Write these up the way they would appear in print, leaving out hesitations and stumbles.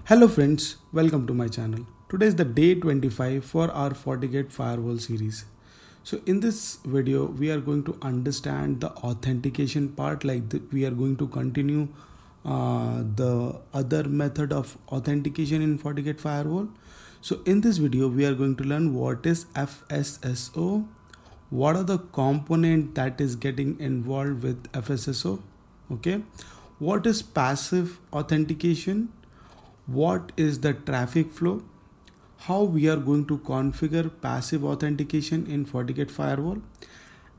Hello friends, welcome to my channel. Today is the day 25 for our Fortigate firewall series. So in this video, we are going to understand the authentication part, we are going to continue the other method of authentication in Fortigate firewall. So in this video, we are going to learn what is FSSO, what are the components that is getting involved with FSSO, okay? What is passive authentication? What is the traffic flow, how we are going to configure passive authentication in Fortigate firewall,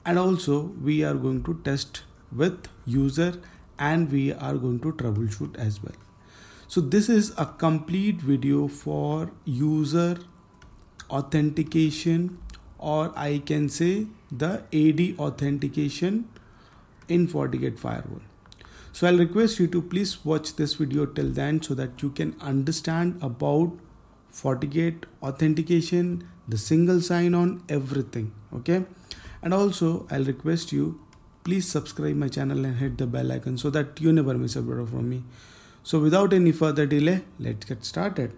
and also we are going to test with user and we are going to troubleshoot as well. So this is a complete video for user authentication, or I can say the AD authentication in Fortigate firewall. So I'll request you to please watch this video till then so that you can understand about Fortigate authentication, the single sign-on, everything, okay? And also I'll request you, please subscribe my channel and hit the bell icon so that you never miss a video from me. So without any further delay, let's get started.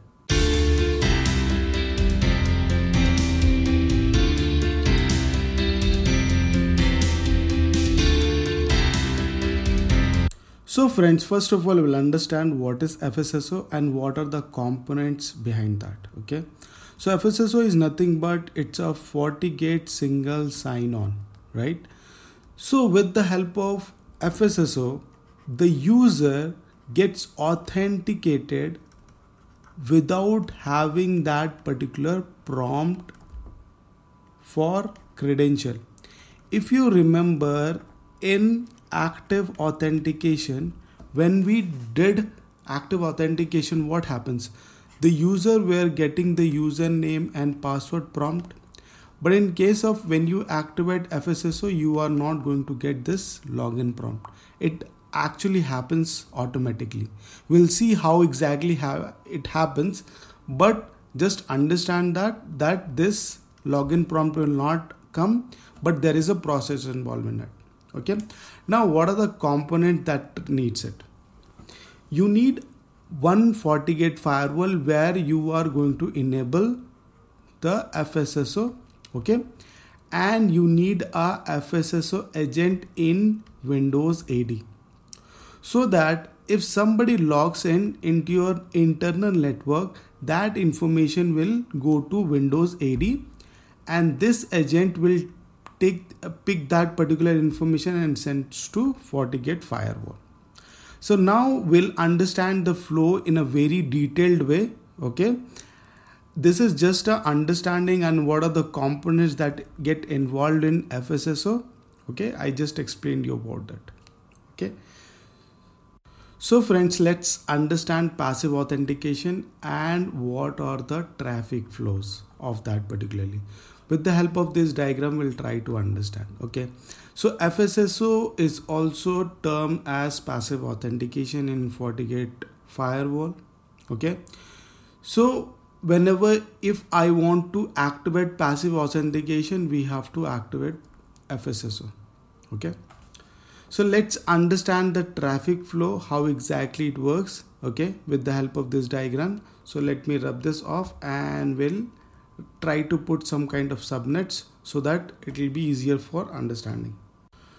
So friends, first of all, we'll understand what is FSSO and what are the components behind that, okay? So FSSO is nothing but it's a Fortigate single sign-on, right? So with the help of FSSO, the user gets authenticated without having that particular prompt for credential. If you remember in active authentication, when we did active authentication, what happens? The user were getting the username and password prompt, but in case of when you activate FSSO, you are not going to get this login prompt. It actually happens automatically. We'll see how exactly it happens, but just understand that this login prompt will not come, but there is a process involved in it. Okay, now what are the components that needs it? You need one Fortigate firewall where you are going to enable the FSSO, okay, and you need a FSSO agent in Windows AD, so that if somebody logs into your internal network, that information will go to Windows AD and this agent will pick that particular information and send to Fortigate firewall. So now we'll understand the flow in a very detailed way, okay? This is just a understanding and what are the components that get involved in FSSO, okay? I just explained you about that, okay? So friends, let's understand passive authentication and what are the traffic flows of that particularly. With the help of this diagram, we'll try to understand, okay? So FSSO is also termed as passive authentication in Fortigate firewall, okay? So if I want to activate passive authentication, we have to activate FSSO, okay? So let's understand the traffic flow, how exactly it works, okay, with the help of this diagram. So let me rub this off and we'll try to put some kind of subnets so that it will be easier for understanding.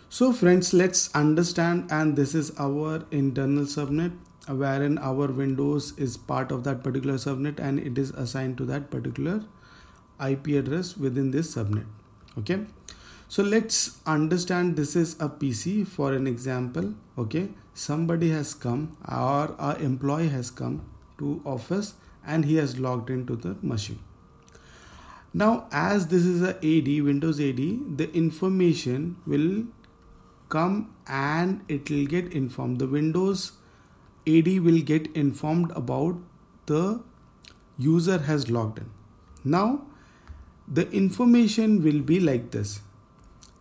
So friends, let's understand, and this is our internal subnet wherein our Windows is part of that particular subnet and it is assigned to that particular IP address within this subnet, okay? So let's understand this is a PC for an example, okay? Somebody has come or an employee has come to office and he has logged into the machine. Now, as this is a AD, Windows AD, the information will come and it will get informed. The Windows AD will get informed about the user has logged in. Now, the information will be like this.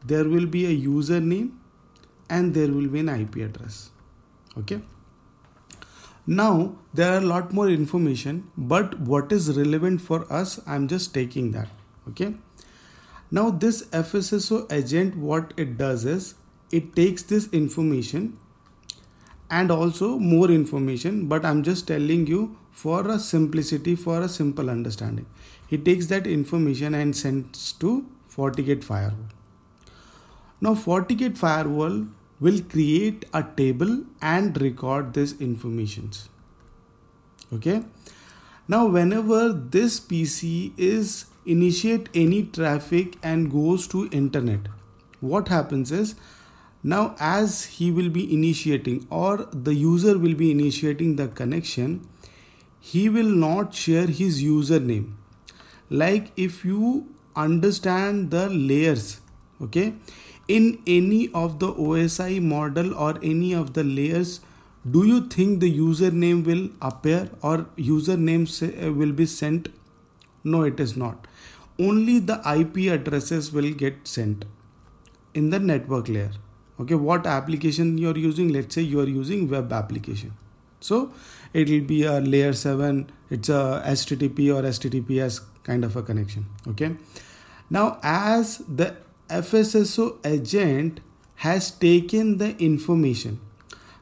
There will be a username and there will be an IP address, okay? Now, there are a lot more information, but what is relevant for us, I'm just taking that, okay? Now, this FSSO agent, what it does is, it takes this information and also more information, but I'm just telling you for a simplicity, for a simple understanding. He takes that information and sends to Fortigate firewall. Now Fortigate firewall will create a table and record this informations. Okay. Now whenever this PC is initiate any traffic and goes to internet, what happens is, now as he will be initiating or the user will be initiating the connection, he will not share his username. Like if you understand the layers, okay, in any of the OSI model or any of the layers, do you think the username will appear or username will be sent? No, it is not. Only the IP addresses will get sent in the network layer. Okay, what application you are using? Let's say you are using web application. So it will be a layer 7. It's a HTTP or HTTPS kind of a connection. Okay. Now as the FSSO agent has taken the information,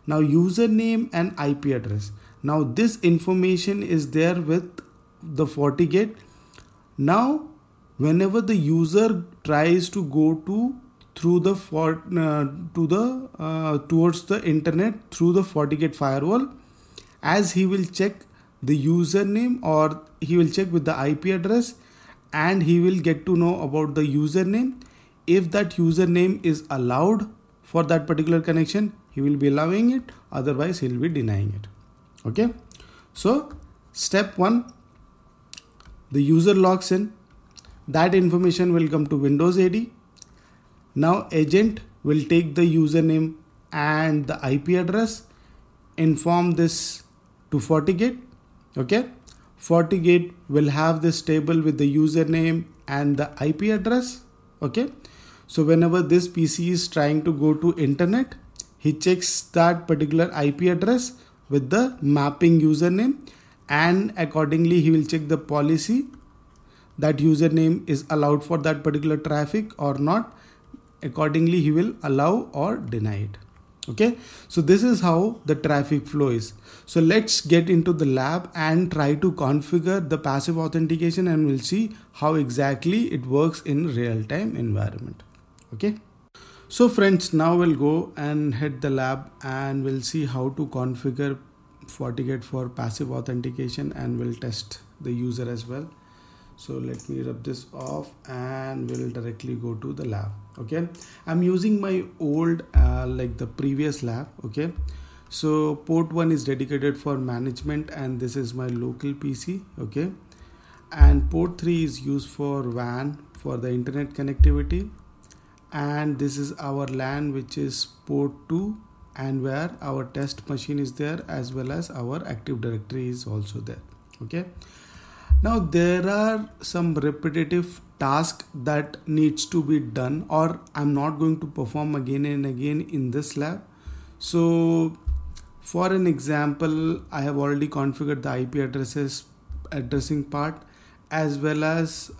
now username and IP address, now this information is there with the Fortigate. Now whenever the user tries to go through the towards the internet through the Fortigate firewall, as he will check the username or he will check with the IP address, and he will get to know about the username. If that username is allowed for that particular connection, he will be allowing it, otherwise he will be denying it. Okay, so step 1, the user logs in, that information will come to Windows AD. Now agent will take the username and the IP address, inform this to Fortigate. Okay, Fortigate will have this table with the username and the IP address. Okay, so whenever this PC is trying to go to internet, he checks that particular IP address with the mapping username, and accordingly he will check the policy that username is allowed for that particular traffic or not. Accordingly he will allow or deny it. Okay, so this is how the traffic flow is. So let's get into the lab and try to configure the passive authentication, and we'll see how exactly it works in real-time environment. Okay, so friends, now we'll go and hit the lab and we'll see how to configure Fortigate for passive authentication, and we'll test the user as well. So let me rub this off and we'll directly go to the lab. Okay, I'm using my old like the previous lab. Okay, so port 1 is dedicated for management and this is my local PC. Okay, and port 3 is used for WAN for the internet connectivity, and this is our LAN, which is port 2, and where our test machine is there, as well as our Active Directory is also there. Okay, now there are some repetitive tasks that needs to be done, or I'm not going to perform again and again in this lab. So for an example, I have already configured the IP addressing part, as well as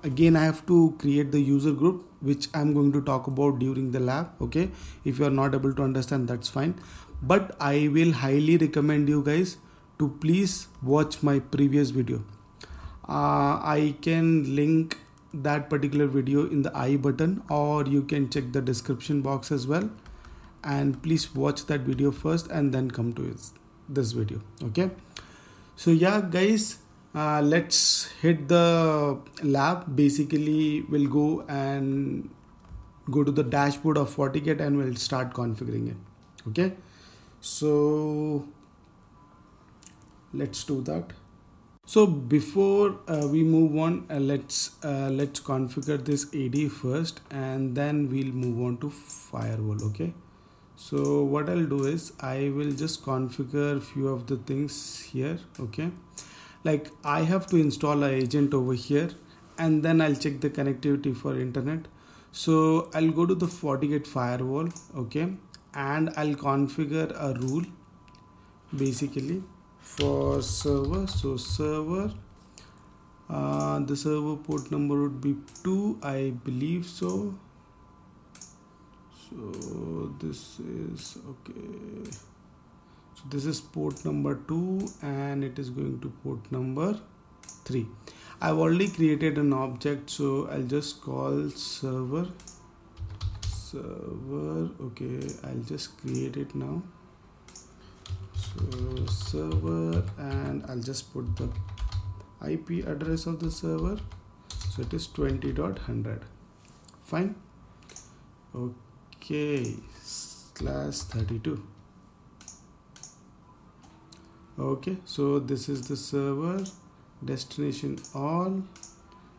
again I have to create the user group, which I'm going to talk about during the lab. Okay, if you are not able to understand, that's fine, but I will highly recommend you guys to please watch my previous video. I can link that particular video in the I button, or you can check the description box as well, and please watch that video first and then come to this video. Okay, so yeah guys, let's hit the lab. Basically we'll go to the dashboard of Fortigate and we'll start configuring it. Okay, so let's do that. So before we move on, let's configure this AD first, and then we'll move on to firewall. Okay, so what I'll do is I will just configure few of the things here. Okay, like I have to install an agent over here, and then I'll check the connectivity for internet. So I'll go to the Fortigate firewall. Okay, and I'll configure a rule basically for server. So server, the server port number would be 2, I believe so. So this is okay. So this is port number 2 and it is going to port number 3. I've already created an object, so I'll just call server. Okay, I'll just create it now. So server, and I'll just put the IP address of the server. So it is 20.100. Fine. Okay, /32. Okay, so this is the server, destination all,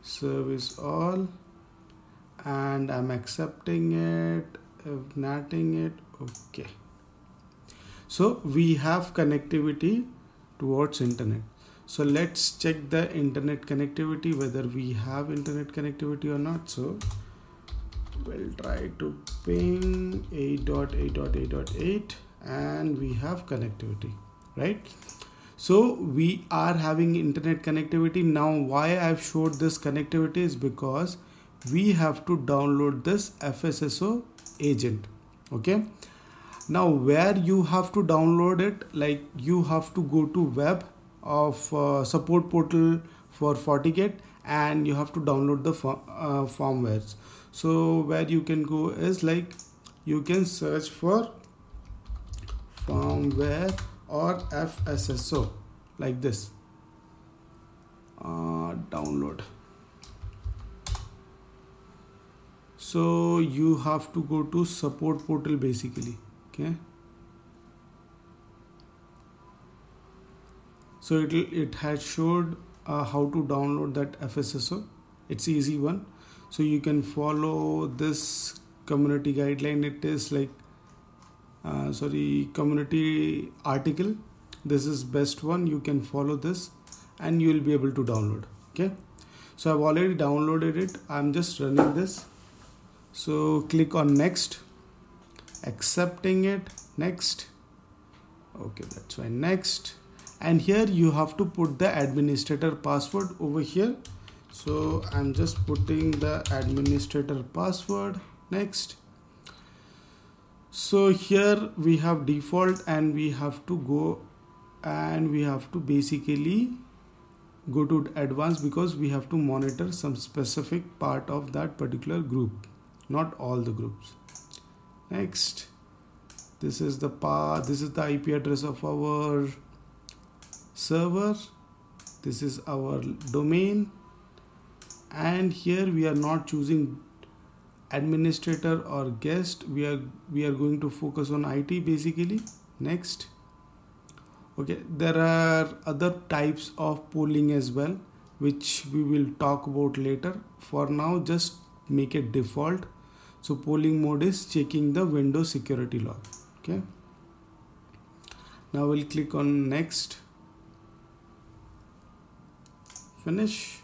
service all, and I'm accepting it, natting it. Okay, so we have connectivity towards internet. So let's check the internet connectivity, whether we have internet connectivity or not. So we'll try to ping 8.8.8.8 and we have connectivity, right? So we are having internet connectivity. Now why I've showed this connectivity is because we have to download this FSSO agent. Okay, now where you have to download it, like you have to go to web of support portal for Fortigate and you have to download the firmwares. So where you can go is like you can search for firmware or FSSO like this, download. So you have to go to support portal basically. Okay, so it has showed how to download that FSSO. It's easy one, so you can follow this community guideline. It is like community article. This is best one. You can follow this and you will be able to download. Okay, so I've already downloaded it. I'm just running this. So click on next, accepting it, next. Okay, that's fine, next. And here you have to put the administrator password over here. So I'm just putting the administrator password, next. So here we have default and we have to go and we have to basically go to advanced because we have to monitor some specific part of that particular group, not all the groups. Next, this is the path, this is the IP address of our server, this is our domain, and here we are not choosing administrator or guest. We are going to focus on IT basically. Next. Okay, there are other types of polling as well, which we will talk about later. For now, just make it default. So polling mode is checking the Windows security log. Okay, now we'll click on next, finish.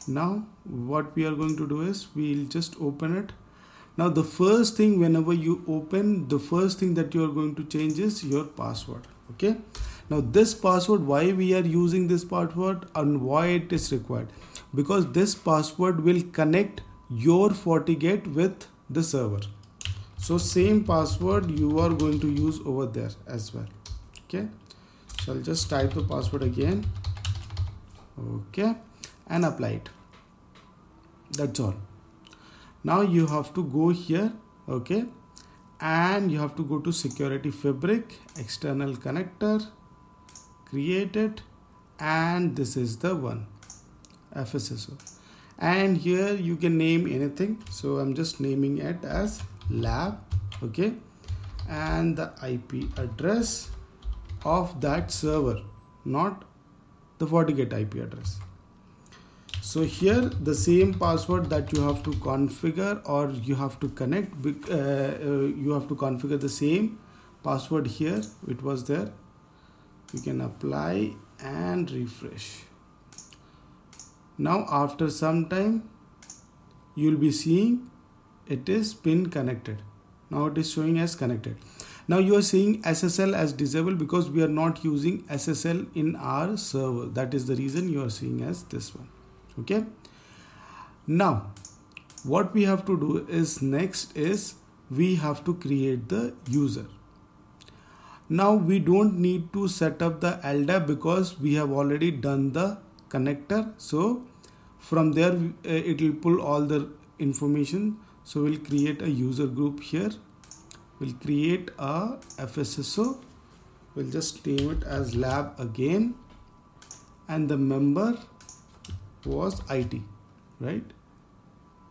Now what we are going to do is we'll just open it. Now the first thing, whenever you open, the first thing that you are going to change is your password. Okay, now this password, why we are using this password and why it is required, because this password will connect your Fortigate with the server. So same password you are going to use over there as well. Okay, so I'll just type the password again. Okay, and apply it. That's all. Now you have to go here. Okay, and you have to go to security fabric, external connector, create it, and this is the one, FSSO. And here you can name anything. So I'm just naming it as lab. Okay, and the IP address of that server, not the Fortigate IP address. So here the same password that you have to configure, or you have to connect, you have to configure the same password here. It was there. You can apply and refresh. Now after some time you will be seeing it is been connected. Now it is showing as connected. Now you are seeing SSL as disabled because we are not using SSL in our server. That is the reason you are seeing as this one. Okay, now what we have to do is next is we have to create the user. Now we don't need to set up the LDAP because we have already done the connector. So from there it will pull all the information. So we'll create a user group here. We'll create a FSSO. We'll just name it as lab again. And the member was IT, right?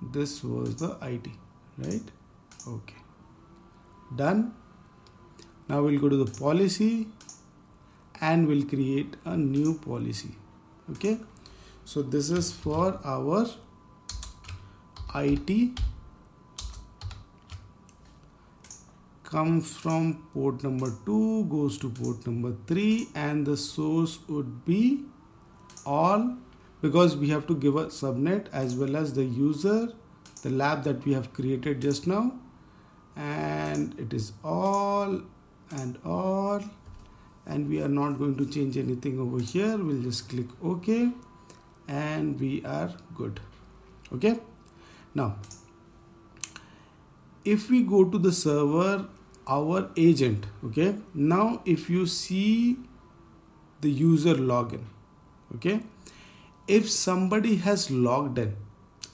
This was the IT, right? Okay. Done. Now we'll go to the policy and we'll create a new policy. Okay. So this is for our IT comes from port number 2, goes to port number 3, and the source would be all, because we have to give a subnet as well as the user, the lab that we have created just now, and it is all, and we are not going to change anything over here. We'll just click OK and we are good. Okay. Now if we go to the server, our agent, okay, now if you see the user login, okay, if somebody has logged in,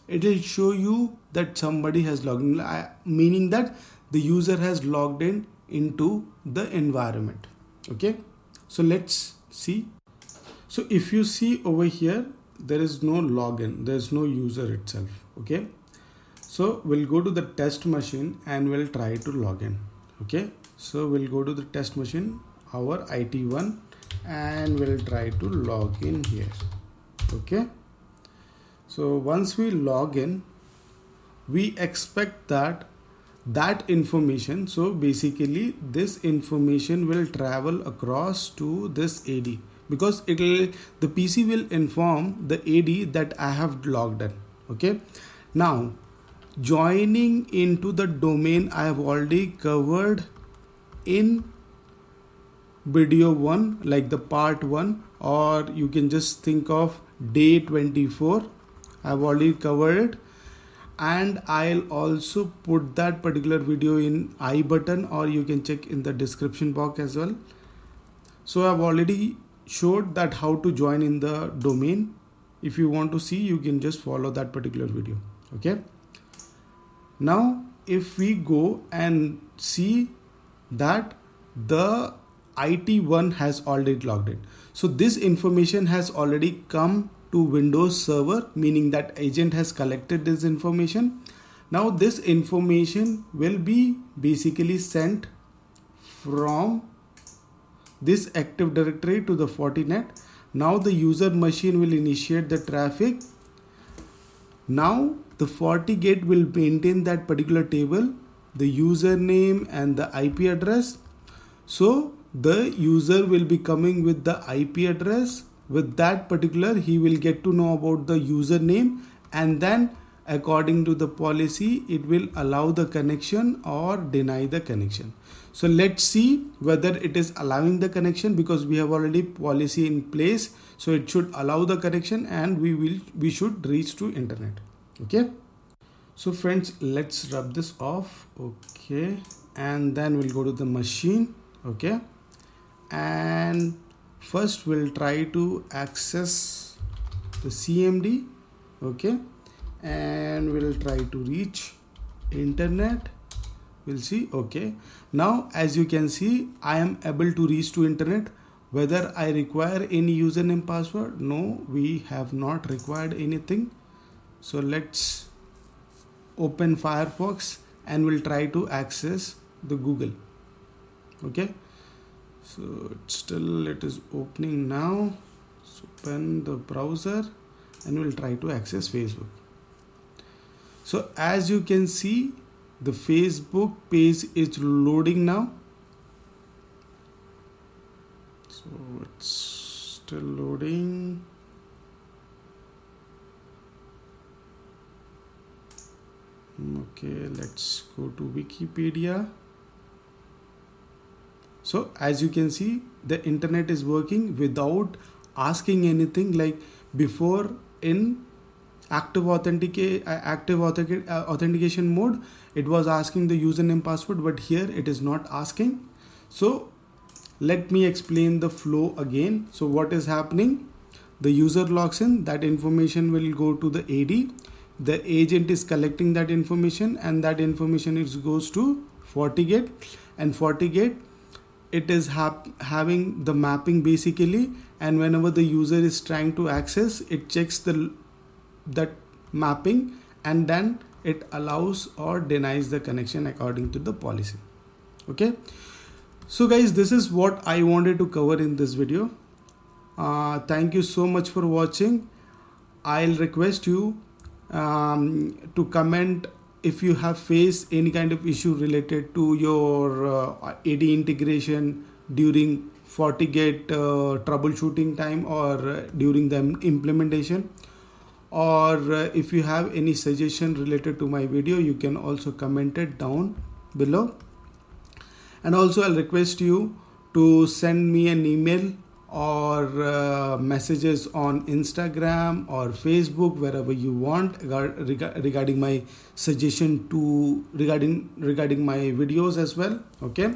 it will show you that somebody has logged in, meaning that the user has logged in into the environment. Okay, so let's see. So if you see over here, there is no login, there is no user itself. Okay, so we'll go to the test machine and we'll try to log in. Okay, so we'll go to the test machine, our IT1, and we'll try to log in here. Okay, so once we log in, we expect that information, so basically this information will travel across to this AD, because the PC will inform the AD that I have logged in. Okay, now joining into the domain I have already covered in video 1, like the part 1, or you can just think of day 24. I have already covered it, and I'll also put that particular video in I button, or you can check in the description box as well. So I've already showed that how to join in the domain. If you want to see, you can just follow that particular video. Okay, now if we go and see that the IT1 has already logged in, so this information has already come to Windows Server, meaning that agent has collected this information. Now this information will be basically sent from this Active Directory to the Fortinet. Now the user machine will initiate the traffic. Now the Fortigate will maintain that particular table, the username and the IP address. So the user will be coming with the IP address. With that particular, he will get to know about the username, and then according to the policy, it will allow the connection or deny the connection. So let's see whether it is allowing the connection, because we have already policy in place. So it should allow the connection and we should reach to internet. Okay. So friends, let's rub this off. Okay. And then we'll go to the machine. Okay. And first we'll try to access the CMD. Okay. And we'll try to reach internet. We'll see. Okay, now as you can see, I am able to reach to internet. Whether I require any username password, no, we have not required anything. So let's open Firefox and we'll try to access the Google. Okay, so it is opening now. So open the browser and we'll try to access Facebook. So as you can see, the Facebook page is loading now. So it's still loading. Okay, let's go to Wikipedia. So as you can see, the internet is working without asking anything. Like before in authentication mode, it was asking the username password, but here it is not asking. So let me explain the flow again. So what is happening? The user logs in, that information will go to the AD. The agent is collecting that information, and that information goes to Fortigate, and Fortigate, it is having the mapping basically, and whenever the user is trying to access, it checks that mapping, and then it allows or denies the connection according to the policy. Okay, so guys, this is what I wanted to cover in this video. Thank you so much for watching. I'll request you to comment if you have faced any kind of issue related to your AD integration during Fortigate troubleshooting time or during the implementation, or if you have any suggestion related to my video, you can also comment it down below. And also I'll request you to send me an email or messages on Instagram or Facebook, wherever you want, regarding my suggestion to regarding my videos as well. Okay,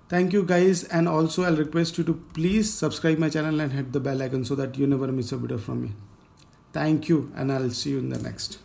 thank you guys, and also I'll request you to please subscribe my channel and hit the bell icon so that you never miss a video from me. Thank you, and I'll see you in the next.